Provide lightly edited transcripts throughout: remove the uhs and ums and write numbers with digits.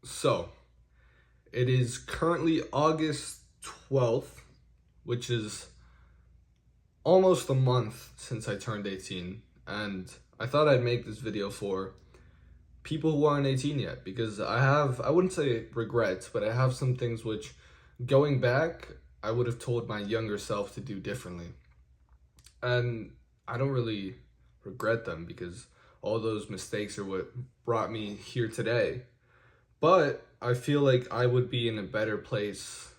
So, it is currently August 12th, which is almost a month since I turned 18, and I thought I'd make this video for people who aren't 18 yet, because I wouldn't say regrets, but I have some things which, going back, I would have told my younger self to do differently. And I don't really regret them because all those mistakes are what brought me here today. But I feel like I would be in a better place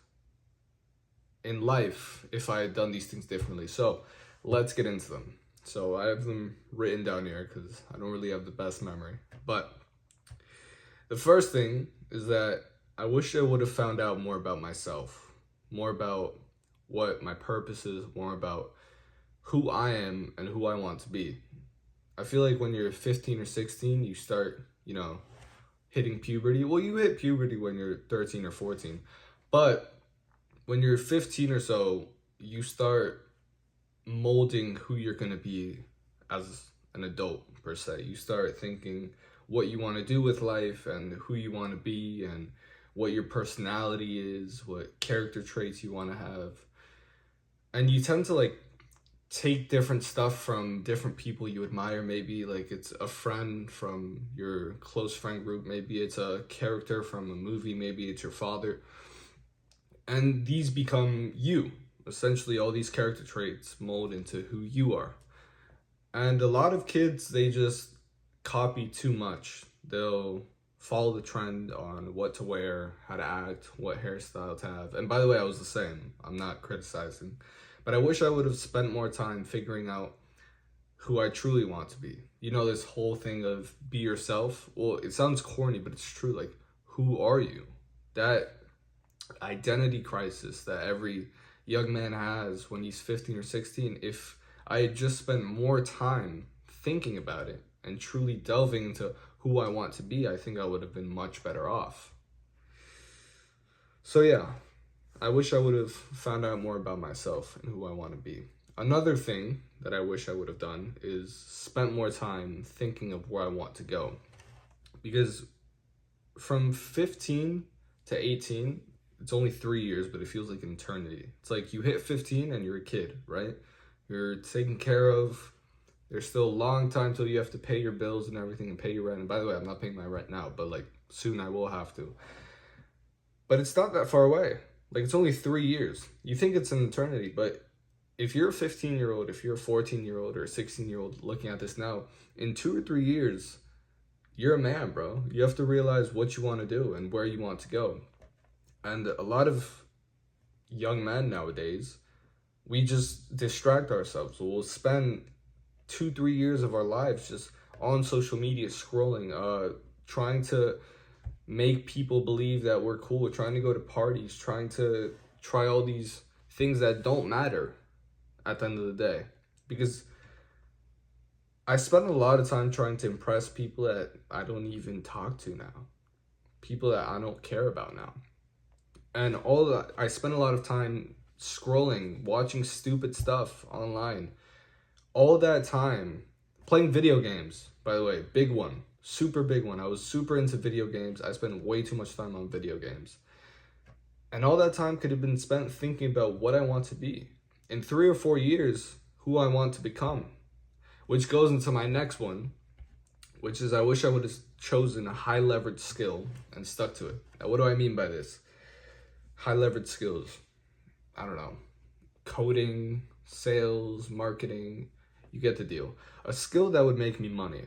in life if I had done these things differently. So let's get into them. So I have them written down here because I don't really have the best memory. But the first thing is that I wish I would have found out more about myself, more about what my purpose is, more about who I am and who I want to be. I feel like when you're 15 or 16, you start, hitting puberty. Well, you hit puberty when you're 13 or 14, but when you're 15 or so, you start molding who you're going to be as an adult, per se. You start thinking what you want to do with life and who you want to be and what your personality is, what character traits you want to have. And you tend to take different stuff from different people you admire. Maybe it's a friend from your close friend group, maybe it's a character from a movie, maybe it's your father, and these become you. Essentially, all these character traits mold into who you are. And a lot of kids, they just copy too much. They'll follow the trend on what to wear, how to act, what hairstyle to have. And by the way, I was the same. I'm not criticizing. But I wish I would have spent more time figuring out who I truly want to be. This whole thing of be yourself. Well, it sounds corny, but it's true. Who are you? That identity crisis that every young man has when he's 15 or 16. If I had just spent more time thinking about it and truly delving into who I want to be, I think I would have been much better off. So yeah, I wish I would have found out more about myself and who I want to be. Another thing that I wish I would have done is spent more time thinking of where I want to go. Because from 15 to 18, it's only 3 years, but it feels like an eternity. It's like you hit 15 and you're a kid, right? You're taken care of. There's still a long time till you have to pay your bills and everything and pay your rent. And by the way, I'm not paying my rent now, but soon I will have to. But it's not that far away. It's only 3 years. You think it's an eternity, but if you're a 15-year-old, if you're a 14-year-old or a 16-year-old looking at this now, in 2 or 3 years, you're a man, bro. You have to realize what you want to do and where you want to go. And a lot of young men nowadays, we just distract ourselves. We'll spend 2-3 years of our lives just on social media scrolling, trying to make people believe that we're cool, trying to go to parties, trying to try all these things that don't matter at the end of the day. Because I spend a lot of time trying to impress people that I don't even talk to now, people that I don't care about now. And I spend a lot of time scrolling, watching stupid stuff online. All that time playing video games, by the way, big one. Super big one. I was super into video games. I spent way too much time on video games. And all that time could have been spent thinking about what I want to be. In 3 or 4 years, who I want to become. Which goes into my next one, which is I wish I would have chosen a high leverage skill and stuck to it. Now, what do I mean by this? High leverage skills. I don't know. Coding, sales, marketing. You get the deal. A skill that would make me money.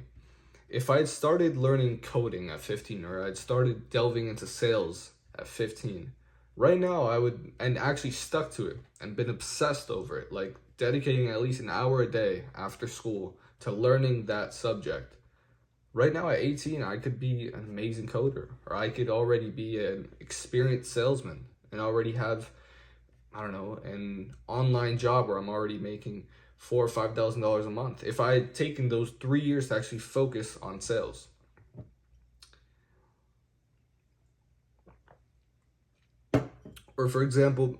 If I'd started learning coding at 15 or I'd started delving into sales at 15, right now I would, and actually stuck to it and been obsessed over it, dedicating at least an hour a day after school to learning that subject. Right now at 18, I could be an amazing coder, or I could already be an experienced salesman and already have, an online job where I'm already making $4,000 or $5,000 a month if I had taken those 3 years to actually focus on sales. Or for example,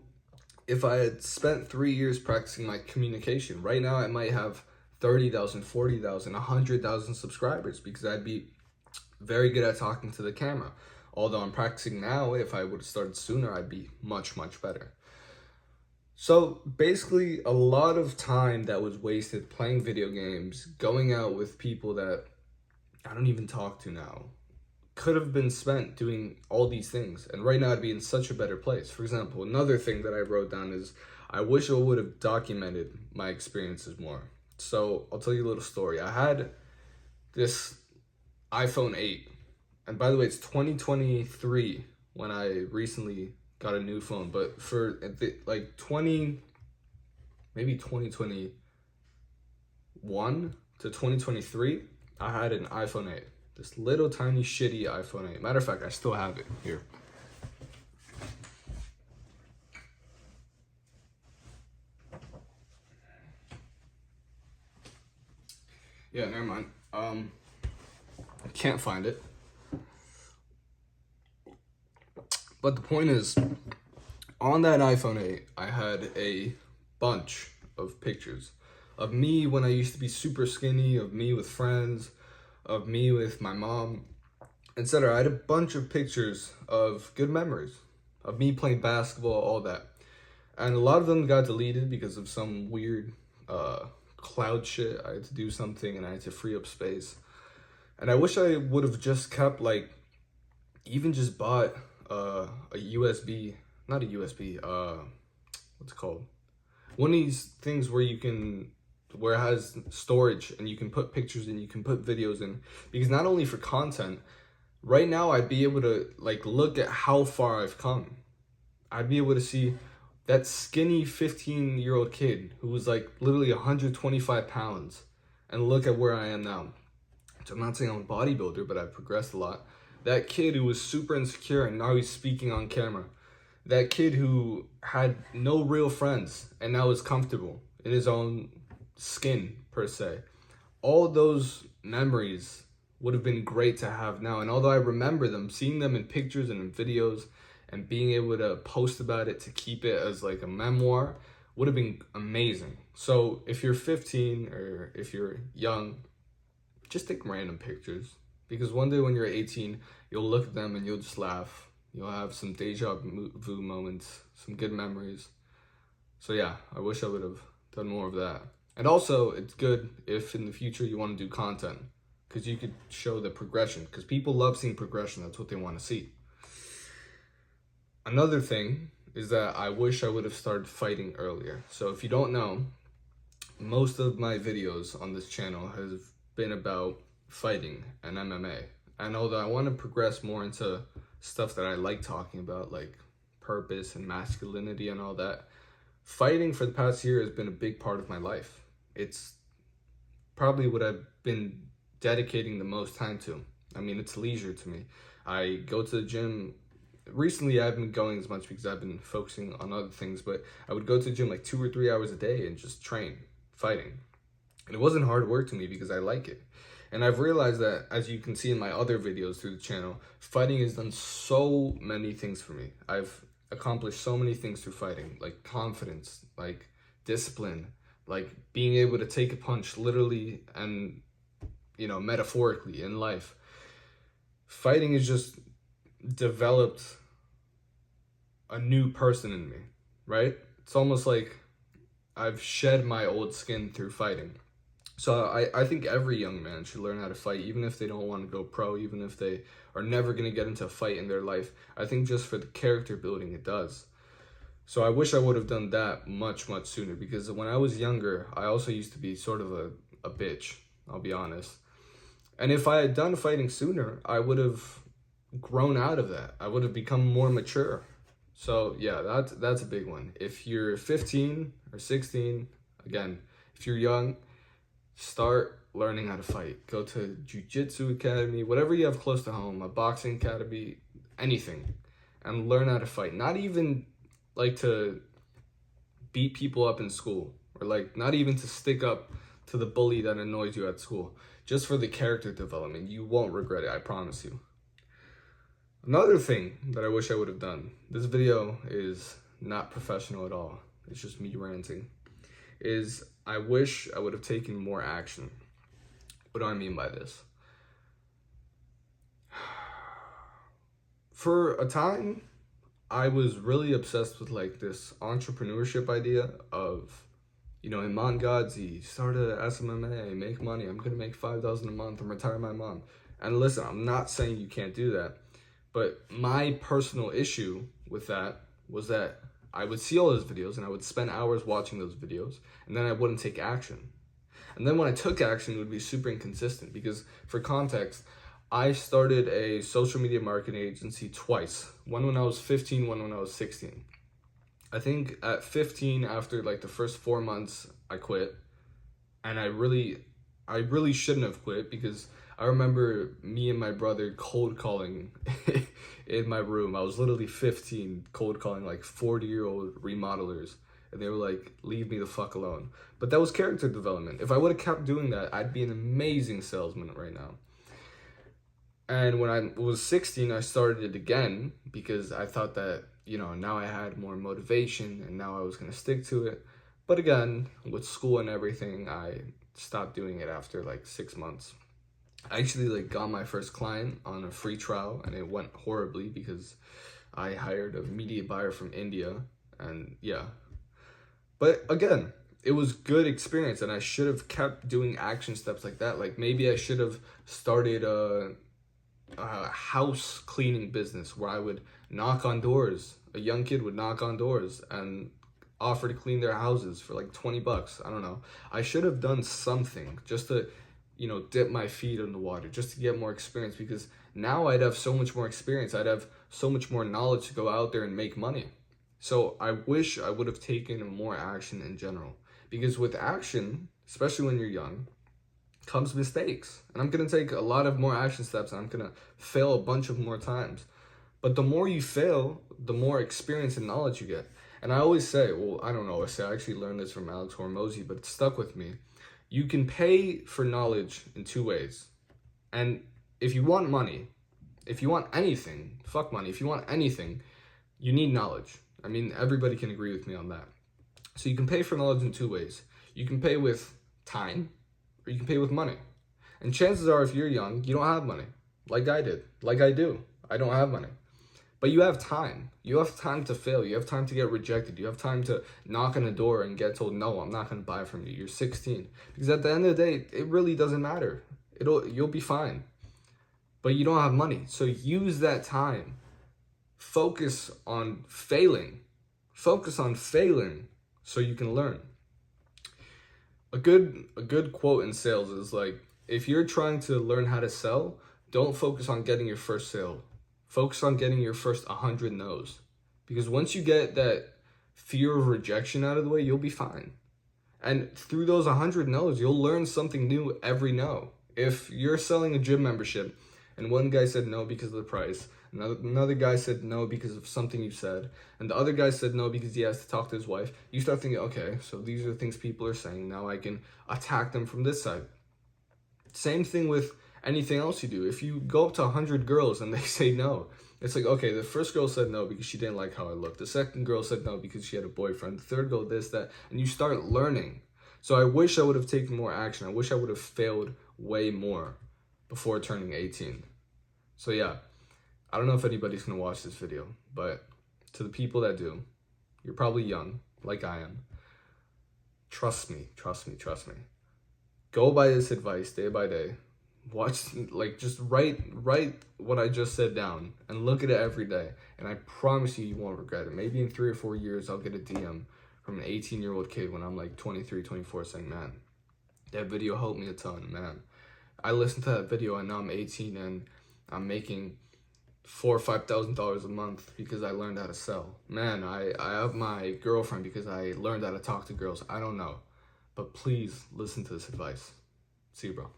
if I had spent 3 years practicing my communication, right now I might have 30,000, 40,000, 100,000 subscribers because I'd be very good at talking to the camera. Although I'm practicing now, if I would have started sooner, I'd be much, much better. So basically, a lot of time that was wasted playing video games, going out with people that I don't even talk to now, could have been spent doing all these things. And right now, I'd be in such a better place. For example, another thing that I wrote down is I wish I would have documented my experiences more. So I'll tell you a little story. I had this iPhone 8. And by the way, it's 2023 when I recently got a new phone. But for like maybe 2021 to 2023, I had an iPhone 8. This little tiny shitty iPhone 8. Matter of fact, I still have it here. Yeah, never mind. I can't find it. But the point is, on that iPhone 8, I had a bunch of pictures of me when I used to be super skinny, of me with friends, of me with my mom, etc. I had a bunch of pictures of good memories, of me playing basketball, all that. And a lot of them got deleted because of some weird cloud shit. I had to do something and I had to free up space. And I wish I would have just kept, like, even just bought a USB, not a USB, what's it called? One of these things where it has storage and you can put pictures in, you can put videos in. Because not only for content, right now I'd be able to, like, look at how far I've come. I'd be able to see that skinny 15-year-old kid who was like literally 125 pounds and look at where I am now. So I'm not saying I'm a bodybuilder, but I've progressed a lot. That kid who was super insecure and now he's speaking on camera. That kid who had no real friends and now is comfortable in his own skin, per se. All those memories would have been great to have now. And although I remember them, seeing them in pictures and in videos and being able to post about it to keep it as like a memoir would have been amazing. So if you're 15 or if you're young, just take random pictures. Because one day when you're 18, you'll look at them and you'll just laugh. You'll have some deja vu moments, some good memories. So yeah, I wish I would have done more of that. And also, it's good if in the future you want to do content, because you could show the progression, because people love seeing progression. That's what they want to see. Another thing is that I wish I would have started fighting earlier. So if you don't know, most of my videos on this channel have been about fighting and MMA. And although I want to progress more into stuff that I like talking about, like purpose and masculinity and all that, fighting for the past year has been a big part of my life. It's probably what I've been dedicating the most time to. I mean, it's leisure to me. I go to the gym. Recently, I haven't been going as much because I've been focusing on other things, but I would go to the gym like 2 or 3 hours a day and just train fighting. And it wasn't hard work to me because I like it. And I've realized that, as you can see in my other videos through the channel, fighting has done so many things for me. I've accomplished so many things through fighting, like confidence, like discipline, like being able to take a punch literally and, you know, metaphorically in life. Fighting has just developed a new person in me, right? It's almost like I've shed my old skin through fighting. So I think every young man should learn how to fight, even if they don't want to go pro, even if they are never going to get into a fight in their life. I think just for the character building, it does. So I wish I would have done that much, much sooner, because when I was younger, I also used to be sort of a bitch, I'll be honest. And if I had done fighting sooner, I would have grown out of that. I would have become more mature. So yeah, that's a big one. If you're 15 or 16, again, if you're young, start learning how to fight. Go to jiu-jitsu academy, whatever you have close to home, a boxing academy, anything, and learn how to fight. Not even like to beat people up in school, or like not even to stick up to the bully that annoys you at school. Just for the character development. You won't regret it, I promise you. Another thing that I wish I would have done, this video is not professional at all, it's just me ranting, is I wish I would have taken more action. What do I mean by this? For a time, I was really obsessed with like this entrepreneurship idea of, Iman Gadzhi, start a SMMA, make money. I'm gonna make 5,000 a month and retire my mom. And listen, I'm not saying you can't do that, but my personal issue with that was that I would see all those videos and I would spend hours watching those videos, and then I wouldn't take action. And then when I took action, it would be super inconsistent because, for context, I started a social media marketing agency twice. One when I was 15, one when I was 16. I think at 15, after like the first 4 months, I quit. And I really shouldn't have quit because I remember me and my brother cold calling in my room. I was literally 15, cold calling like 40-year-old remodelers. And they were like, leave me the fuck alone. But that was character development. If I would have kept doing that, I'd be an amazing salesman right now. And when I was 16, I started it again because I thought that, now I had more motivation and now I was going to stick to it. But again, with school and everything, I stopped doing it after like 6 months. I actually like got my first client on a free trial and it went horribly because I hired a media buyer from India, and yeah. But again, it was good experience and I should have kept doing action steps like that. Like maybe I should have started a house cleaning business where I would knock on doors. A young kid would knock on doors and offer to clean their houses for like $20. I don't know. I should have done something just to, dip my feet in the water, just to get more experience, because now I'd have so much more experience. I'd have so much more knowledge to go out there and make money. So I wish I would have taken more action in general, because with action, especially when you're young, comes mistakes. And I'm going to take a lot of more action steps and I'm going to fail a bunch of more times. But the more you fail, the more experience and knowledge you get. And I always say, well, I don't know, I actually learned this from Alex Hormozy, but it stuck with me. You can pay for knowledge in two ways. And if you want money, if you want anything, fuck money, if you want anything, you need knowledge. I mean, everybody can agree with me on that. So you can pay for knowledge in two ways. You can pay with time, or you can pay with money. And chances are, if you're young, you don't have money. Like I did. Like I do. I don't have money. But you have time. You have time to fail. You have time to get rejected. You have time to knock on a door and get told, no, I'm not going to buy from you. You're 16. Because at the end of the day, it really doesn't matter. You'll be fine. But you don't have money. So use that time. Focus on failing. Focus on failing so you can learn. A good quote in sales is like, if you're trying to learn how to sell, don't focus on getting your first sale. Focus on getting your first 100 no's. Because once you get that fear of rejection out of the way, you'll be fine. And through those 100 no's, you'll learn something new every no. If you're selling a gym membership and one guy said no because of the price, another guy said no because of something you said, and the other guy said no because he has to talk to his wife, you start thinking, okay, so these are the things people are saying. Now I can attack them from this side. Same thing with anything else you do. If you go up to 100 girls and they say no, it's like, okay, the first girl said no because she didn't like how I looked. The second girl said no because she had a boyfriend. The third girl this, that, and you start learning. So I wish I would have taken more action. I wish I would have failed way more before turning 18. So yeah, I don't know if anybody's gonna watch this video, but to the people that do, you're probably young, like I am. Trust me. Go by this advice day by day. Watch, like, just write what I just said down and look at it every day. And I promise you won't regret it. Maybe in 3 or 4 years, I'll get a DM from an 18-year-old kid when I'm like 23, 24 saying, man, that video helped me a ton, man. I listened to that video and now I'm 18 and I'm making $4,000 or $5,000 a month because I learned how to sell. Man, I have my girlfriend because I learned how to talk to girls. I don't know. But please listen to this advice. See you, bro.